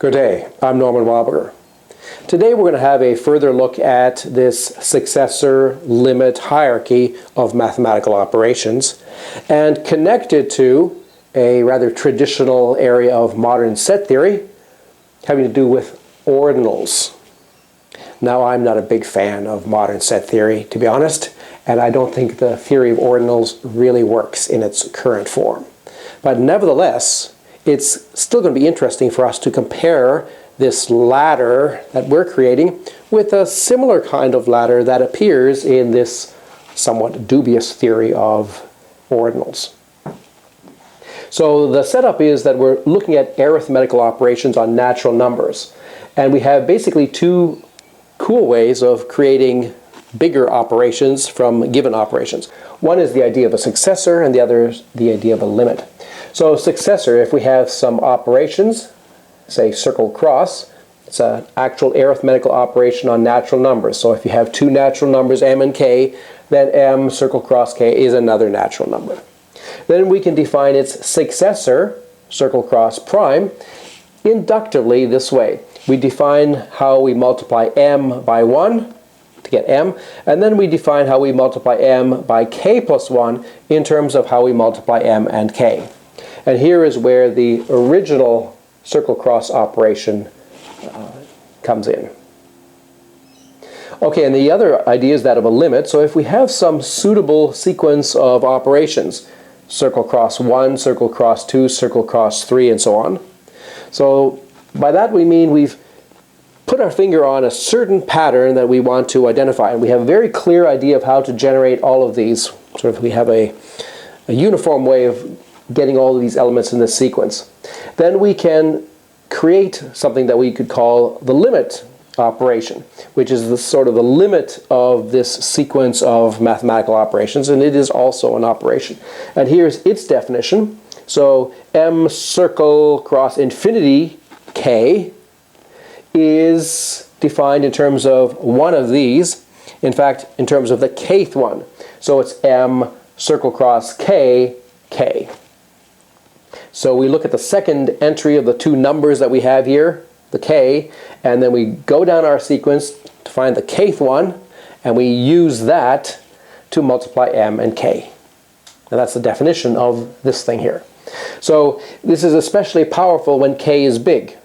Good day, I'm Norman Wobber. Today we're going to have a further look at this successor-limit hierarchy of mathematical operations and connect it to a rather traditional area of modern set theory having to do with ordinals. Now, I'm not a big fan of modern set theory, to be honest, and I don't think the theory of ordinals really works in its current form. But nevertheless, it's still going to be interesting for us to compare this ladder that we're creating with a similar kind of ladder that appears in this somewhat dubious theory of ordinals. So the setup is that we're looking at arithmetical operations on natural numbers. And we have basically two cool ways of creating bigger operations from given operations. One is the idea of a successor, and the other is the idea of a limit. So successor, if we have some operations, say circle cross, it's an actual arithmetical operation on natural numbers. So if you have two natural numbers, m and k, then m circle cross k is another natural number. Then we can define its successor, circle cross prime, inductively this way. We define how we multiply m by 1 to get m, and then we define how we multiply m by k plus 1 in terms of how we multiply m and k. And here is where the original circle cross operation comes in. Okay, and the other idea is that of a limit. So if we have some suitable sequence of operations, circle cross 1, circle cross 2, circle cross 3, and so on. So by that we mean we've put our finger on a certain pattern that we want to identify, and we have a very clear idea of how to generate all of these. Sort of we have a uniform way of getting all of these elements in this sequence. Then we can create something that we could call the limit operation, which is the sort of the limit of this sequence of mathematical operations, and it is also an operation. And here's its definition. So m circle cross infinity k is defined in terms of one of these, in fact in terms of the kth one. So it's m circle cross k, k. So we look at the second entry of the two numbers that we have here, the k, and then we go down our sequence to find the kth one, and we use that to multiply m and k. And that's the definition of this thing here. So this is especially powerful when k is big.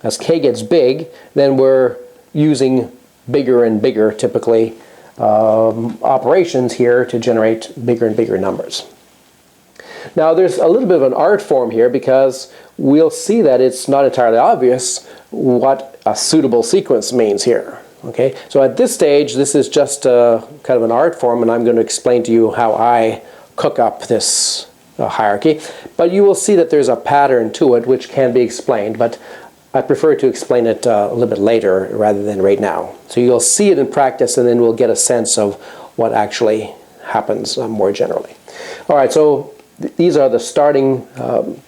As k gets big, then we're using bigger and bigger, typically, operations here to generate bigger and bigger numbers. Now there's a little bit of an art form here because we'll see that it's not entirely obvious what a suitable sequence means here. Okay, so at this stage this is just kind of an art form, and I'm going to explain to you how I cook up this hierarchy. But you will see that there's a pattern to it which can be explained, but I prefer to explain it a little bit later rather than right now. So you'll see it in practice, and then we'll get a sense of what actually happens more generally. All right, so these are the starting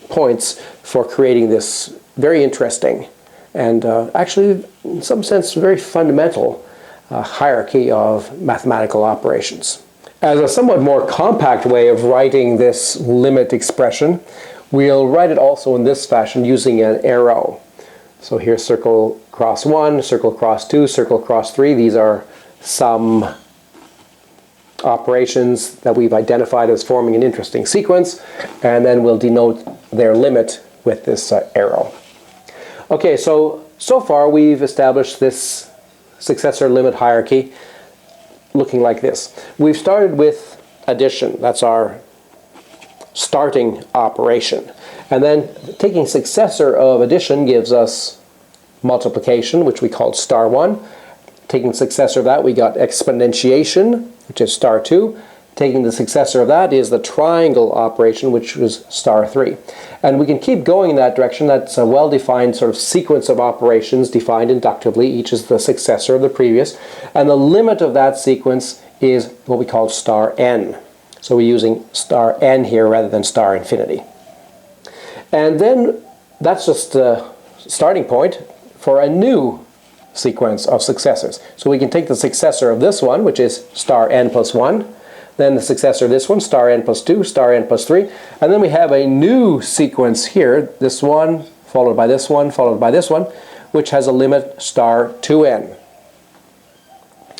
points for creating this very interesting and actually, in some sense, very fundamental hierarchy of mathematical operations. As a somewhat more compact way of writing this limit expression, we'll write it also in this fashion using an arrow. So here's circle cross 1, circle cross 2, circle cross 3. These are some operations that we've identified as forming an interesting sequence, and then we'll denote their limit with this arrow. Okay, so far we've established this successor limit hierarchy looking like this. We've started with addition. That's our starting operation. And then taking successor of addition gives us multiplication, which we called star 1. Taking successor of that, we got exponentiation, which is star 2. Taking the successor of that is the triangle operation, which was star 3. And we can keep going in that direction. That's a well-defined sort of sequence of operations defined inductively. Each is the successor of the previous. And the limit of that sequence is what we call star n. So we're using star n here rather than star infinity. And then that's just the starting point for a new sequence of successors. So we can take the successor of this one, which is star n plus 1, then the successor of this one, star n plus 2, star n plus 3, and then we have a new sequence here, this one followed by this one, followed by this one, which has a limit star 2n.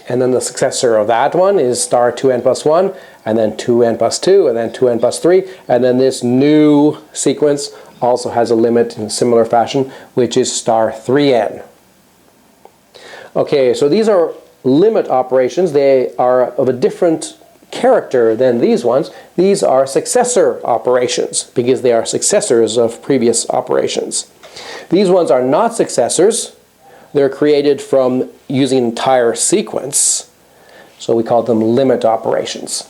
And then the successor of that one is star 2n plus 1, and then 2n plus 2, and then 2n plus 3, and then this new sequence also has a limit in a similar fashion, which is star 3n. Okay, so these are limit operations. They are of a different character than these ones. These are successor operations because they are successors of previous operations. These ones are not successors. They're created from using an entire sequence, so we call them limit operations.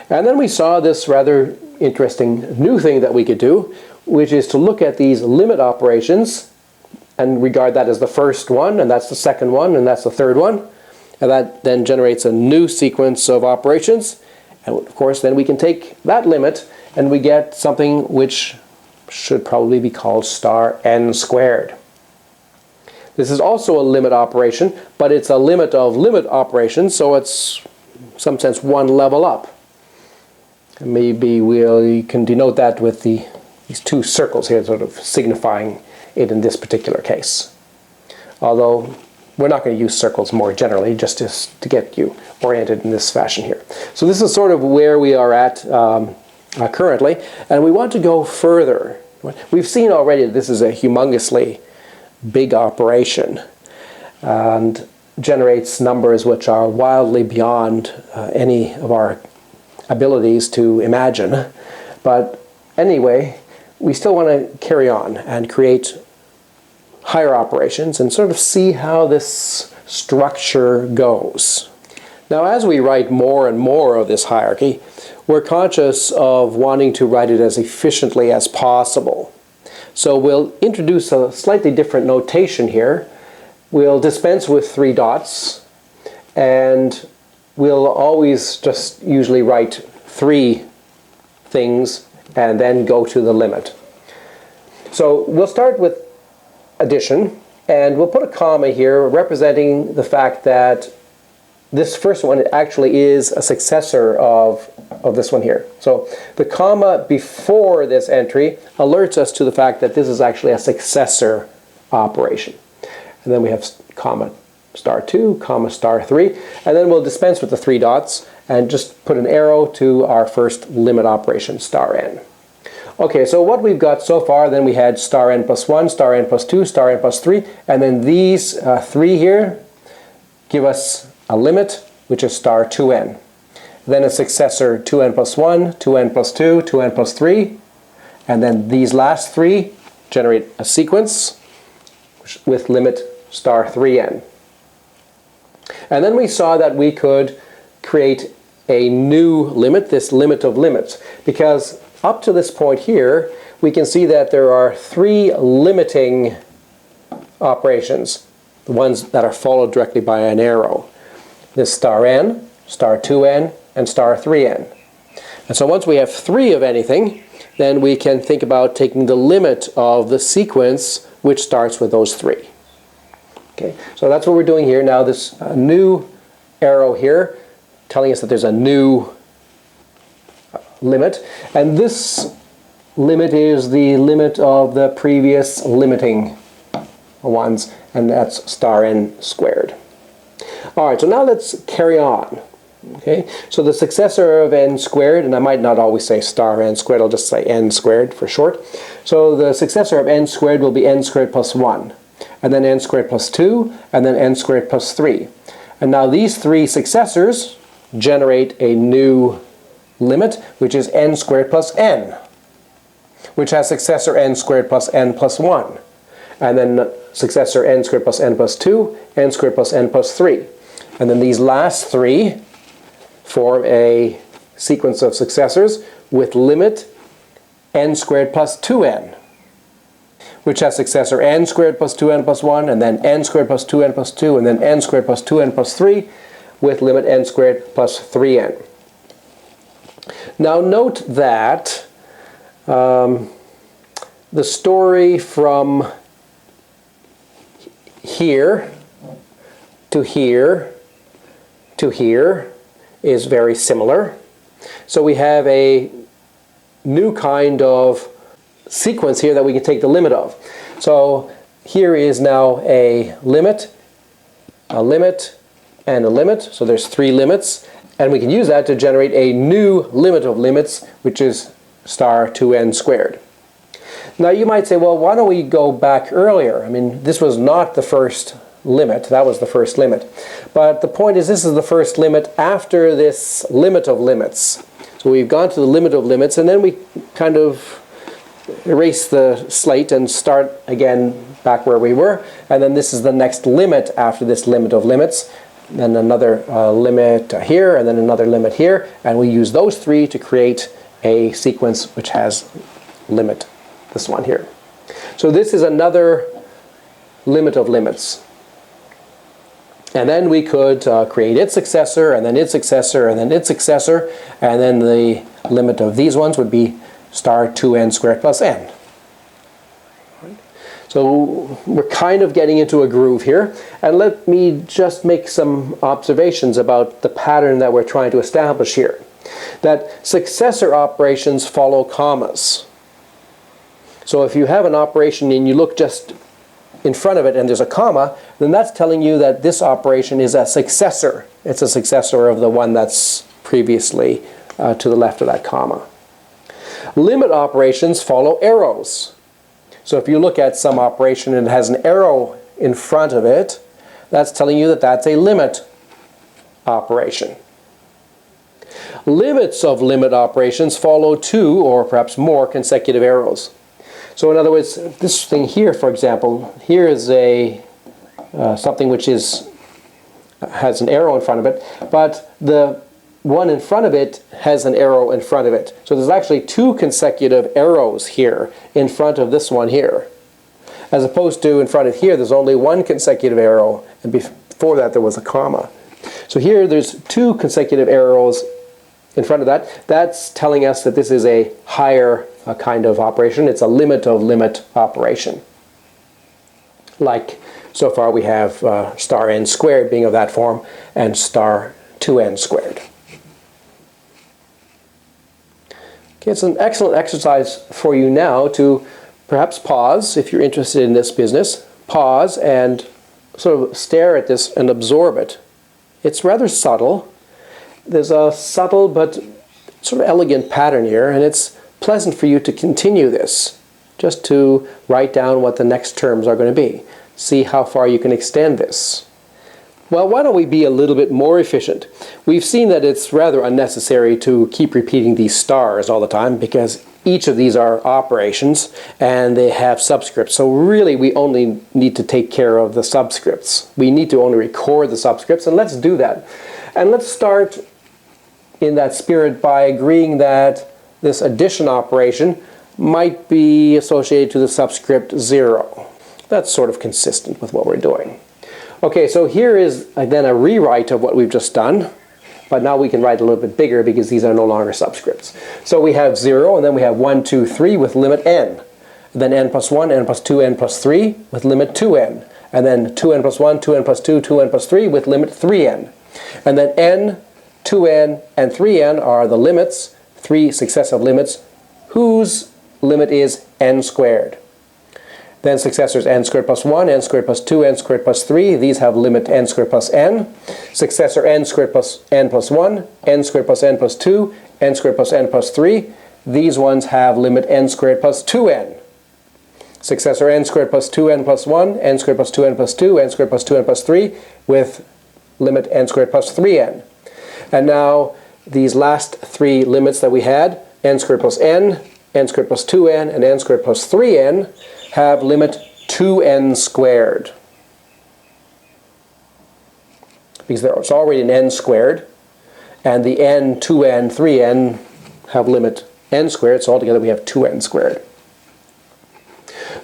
And then we saw this rather interesting new thing that we could do, which is to look at these limit operations and regard that as the first one, and that's the second one, and that's the third one. And that then generates a new sequence of operations. And of course, then we can take that limit and we get something which should probably be called star n squared. This is also a limit operation, but it's a limit of limit operations, so it's, in some sense, one level up. And maybe we can denote that with these two circles here, sort of signifying it in this particular case. Although we're not going to use circles more generally, just to get you oriented in this fashion here. So this is sort of where we are at currently, and we want to go further. We've seen already that this is a humongously big operation and generates numbers which are wildly beyond any of our abilities to imagine. But anyway, we still want to carry on and create higher operations and sort of see how this structure goes. Now, as we write more and more of this hierarchy, we're conscious of wanting to write it as efficiently as possible. So we'll introduce a slightly different notation here. We'll dispense with 3 dots, and we'll always just usually write 3 things and then go to the limit. So we'll start with addition, and we'll put a comma here representing the fact that this first one actually is a successor of this one here. So the comma before this entry alerts us to the fact that this is actually a successor operation. And then we have comma star 2, comma star 3, and then we'll dispense with the 3 dots and just put an arrow to our first limit operation, star n. Okay, so what we've got so far, then we had star n plus 1, star n plus 2, star n plus 3, and then these 3 here give us a limit, which is star 2n. Then a successor 2n plus 1, 2n plus 2, 2n plus 3, and then these last 3 generate a sequence with limit star 3n. And then we saw that we could create a new limit, this limit of limits, because up to this point here, we can see that there are 3 limiting operations, the ones that are followed directly by an arrow. This star n, star 2n, and star 3n. And so once we have 3 of anything, then we can think about taking the limit of the sequence which starts with those 3. Okay, so that's what we're doing here. Now this new arrow here telling us that there's a new limit, and this limit is the limit of the previous limiting ones, and that's star n squared. Alright, so now let's carry on. Okay, so the successor of n squared, and I might not always say star n squared, I'll just say n squared for short. So the successor of n squared will be n squared plus 1, and then n squared plus 2, and then n squared plus 3. And now these 3 successors generate a new limit, which is n squared plus n, which has successor n squared plus n plus 1, and then successor n squared plus n plus 2, n squared plus n plus 3. And then these last 3 form a sequence of successors with limit n squared plus 2n, which has successor n squared plus 2n plus 1, and then n squared plus 2n plus 2, and then n squared plus 2n plus 3, with limit n squared plus 3n. Now note that the story from here to here to here is very similar. So we have a new kind of sequence here that we can take the limit of. So here is now a limit, and a limit. So there's 3 limits. And we can use that to generate a new limit of limits, which is star 2n squared. Now you might say, well, why don't we go back earlier? I mean, this was not the first limit. That was the first limit. But the point is, this is the first limit after this limit of limits. So we've gone to the limit of limits, and then we kind of erase the slate and start again back where we were. And then this is the next limit after this limit of limits. Then another limit here, and then another limit here. And we use those 3 to create a sequence which has limit, this one here. So this is another limit of limits. And then we could create its successor, and then its successor, and then its successor, and then the limit of these ones would be star 2n squared plus n. So we're kind of getting into a groove here, and let me just make some observations about the pattern that we're trying to establish here. That successor operations follow commas. So if you have an operation and you look just in front of it and there's a comma, then that's telling you that this operation is a successor. It's a successor of the one that's previously to the left of that comma. Limit operations follow arrows. So if you look at some operation and it has an arrow in front of it, that's telling you that that's a limit operation. Limits of limit operations follow 2 or perhaps more consecutive arrows. So in other words, this thing here, for example, here is a something which has an arrow in front of it, but the one in front of it has an arrow in front of it. So there's actually 2 consecutive arrows here in front of this one here. As opposed to in front of here, there's only 1 consecutive arrow, and before that there was a comma. So here there's 2 consecutive arrows in front of that. That's telling us that this is a higher kind of operation. It's a limit of limit operation. Like so far we have star n squared being of that form, and star 2n squared. Okay, it's an excellent exercise for you now to perhaps pause if you're interested in this business. Pause and sort of stare at this and absorb it. It's rather subtle. There's a subtle but sort of elegant pattern here, and it's pleasant for you to continue this, just to write down what the next terms are going to be. See how far you can extend this. Well, why don't we be a little bit more efficient? We've seen that it's rather unnecessary to keep repeating these stars all the time, because each of these are operations and they have subscripts. So really we only need to take care of the subscripts. We need to only record the subscripts, and let's do that. And let's start in that spirit by agreeing that this addition operation might be associated to the subscript 0. That's sort of consistent with what we're doing. Okay, so here is then a rewrite of what we've just done, but now we can write a little bit bigger because these are no longer subscripts. So we have 0, and then we have 1, 2, 3 with limit n. And then n plus 1, n plus 2, n plus 3 with limit 2n. And then 2n plus 1, 2n plus 2, 2n plus 3 with limit 3n. And then n, 2n, and 3n are the limits, 3 successive limits, whose limit is n squared. Then successors n squared plus 1, n squared plus 2, n squared plus 3. These have limit n squared plus n. Successor n squared plus n plus 1, n squared plus n plus 2, n squared plus n plus 3. These ones have limit n squared plus 2n. Successor n squared plus 2n plus 1, n squared plus 2n plus 2, n squared plus 2n plus 3 with limit n squared plus 3n. And now these last 3 limits that we had, n squared plus n squared plus 2n, and n squared plus 3n, have limit 2n squared. Because there's already an n squared, and the n, 2n, 3n have limit n squared, so altogether we have 2n squared.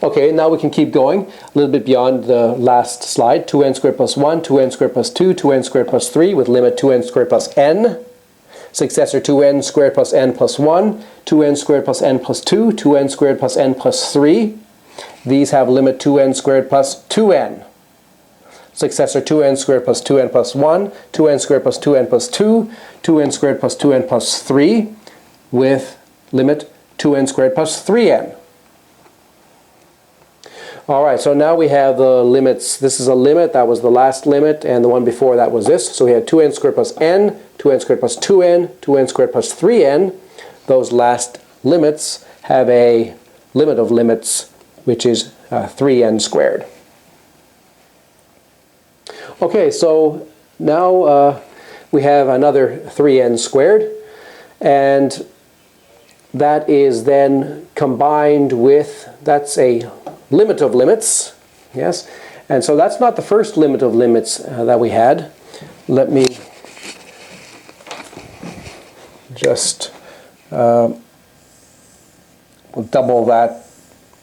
Okay, now we can keep going a little bit beyond the last slide. 2n squared plus 1, 2n squared plus 2, 2n squared plus 3 with limit 2n squared plus n. Successor 2n squared plus n plus 1, 2n squared plus n plus 2, 2n squared plus n plus 3. These have limit 2n squared plus 2n. Successor 2n squared plus 2n plus 1, 2n squared plus 2n plus 2, 2n squared plus 2n plus 3 with limit 2n squared plus 3n. All right, so now we have the limits. This is a limit, that was the last limit, and the one before that was this. So we had 2n squared plus n, 2n squared plus 2n, 2n squared plus 3n. Those last limits have a limit of limits, which is 3n squared. Okay, so now we have another 3n squared, and that is then combined with, that's a limit of limits, yes, and so that's not the first limit of limits that we had. Let me just double that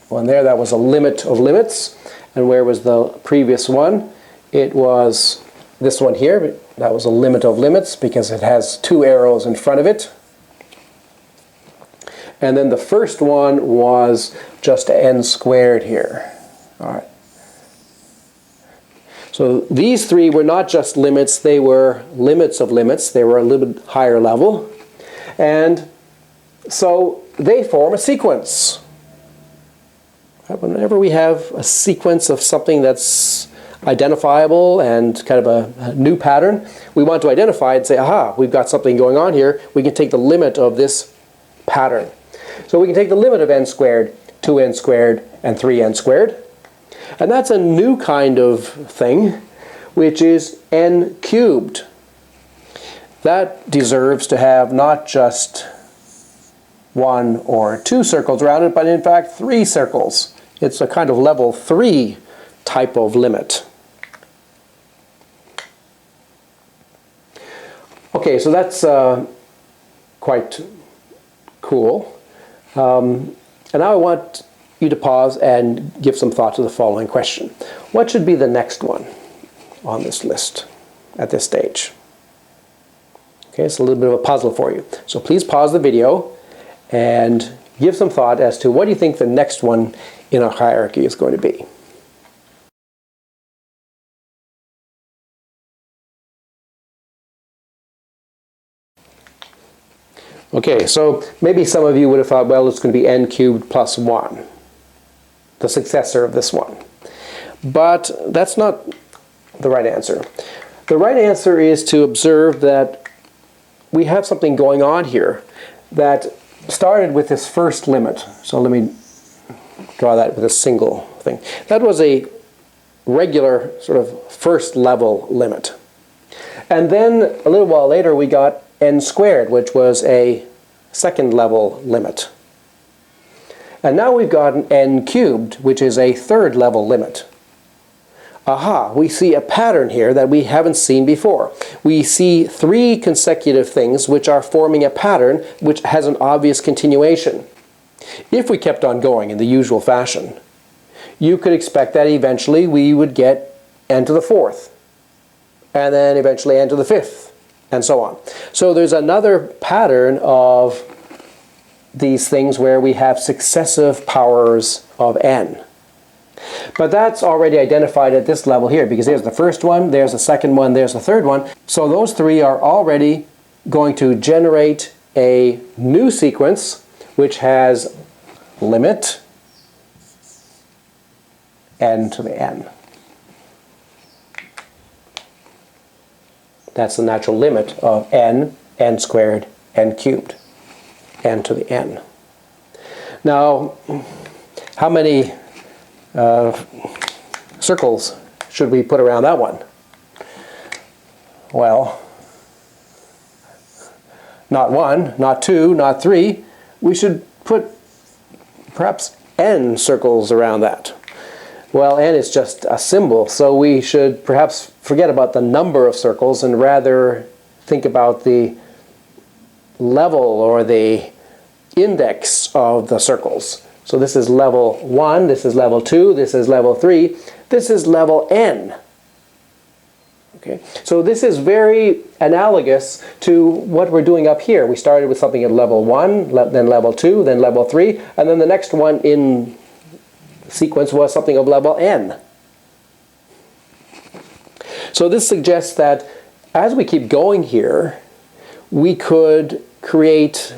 one there. That was a limit of limits. And where was the previous one? It was this one here. That was a limit of limits because it has two arrows in front of it. And then the first one was just n squared here. All right. So these three were not just limits, they were limits of limits. They were a little bit higher level. And so they form a sequence. Whenever we have a sequence of something that's identifiable and kind of a new pattern, we want to identify it and say, aha, we've got something going on here. We can take the limit of this pattern. So we can take the limit of n squared, 2n squared, and 3n squared. And that's a new kind of thing, which is n cubed. That deserves to have not just one or two circles around it, but in fact 3 circles. It's a kind of level 3 type of limit. Okay, so that's quite cool. And now I want you to pause and give some thought to the following question. What should be the next one on this list at this stage? Okay, it's a little bit of a puzzle for you. So please pause the video and give some thought as to what do you think the next one in our hierarchy is going to be. Okay, so maybe some of you would have thought, well, it's going to be n cubed plus 1, the successor of this one. But that's not the right answer. The right answer is to observe that we have something going on here that started with this first limit. So let me draw that with a single thing. That was a regular sort of first level limit. And then a little while later we got n squared, which was a second level limit. And now we've got an n cubed, which is a third level limit. Aha, we see a pattern here that we haven't seen before. We see 3 consecutive things which are forming a pattern which has an obvious continuation. If we kept on going in the usual fashion, you could expect that eventually we would get n to the 4th, and then eventually n to the 5th, and so on. So there's another pattern of these things where we have successive powers of n. But that's already identified at this level here, because there's the first one, there's the second one, there's the third one. So those 3 are already going to generate a new sequence which has limit n to the n. That's the natural limit of n, n squared, n cubed, n to the n. Now, how many circles should we put around that one? Well, not 1, not 2, not 3. We should put perhaps n circles around that. Well, n is just a symbol, so we should perhaps forget about the number of circles and rather think about the level or the index of the circles. So this is level 1, this is level 2, this is level 3, this is level n. Okay? So this is very analogous to what we're doing up here. We started with something at level 1, then level 2, then level 3, and then the next one in sequence was something of level n. So this suggests that as we keep going here, we could create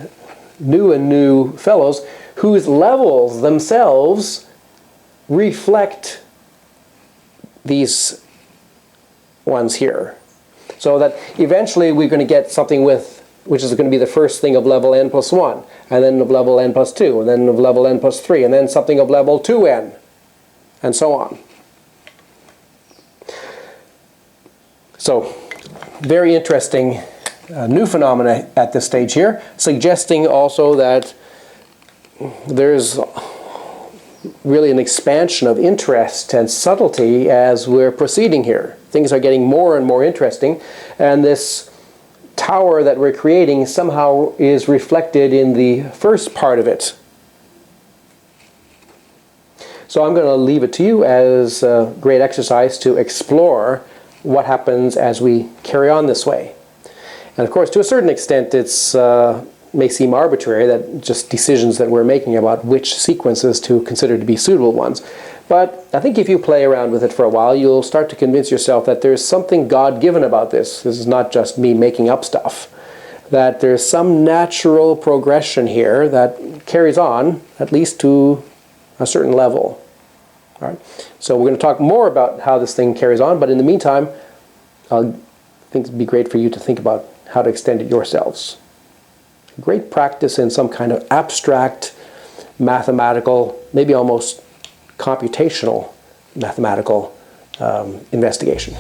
new and new fellows whose levels themselves reflect these ones here. So that eventually we're going to get something which is going to be the first thing of level n plus 1, and then of level n plus 2, and then of level n plus 3, and then something of level 2n, and so on. So, very interesting new phenomena at this stage here, suggesting also that there's really an expansion of interest and subtlety as we're proceeding here. Things are getting more and more interesting, and this tower that we're creating somehow is reflected in the first part of it. So I'm going to leave it to you as a great exercise to explore what happens as we carry on this way. And of course, to a certain extent, it's may seem arbitrary, that just decisions that we're making about which sequences to consider to be suitable ones. But I think if you play around with it for a while, you'll start to convince yourself that there's something God-given about this. This is not just me making up stuff. That there's some natural progression here that carries on, at least to a certain level. All right? So we're going to talk more about how this thing carries on, but in the meantime, I think it'd be great for you to think about how to extend it yourselves. Great practice in some kind of abstract, mathematical, maybe almost computational mathematical investigation.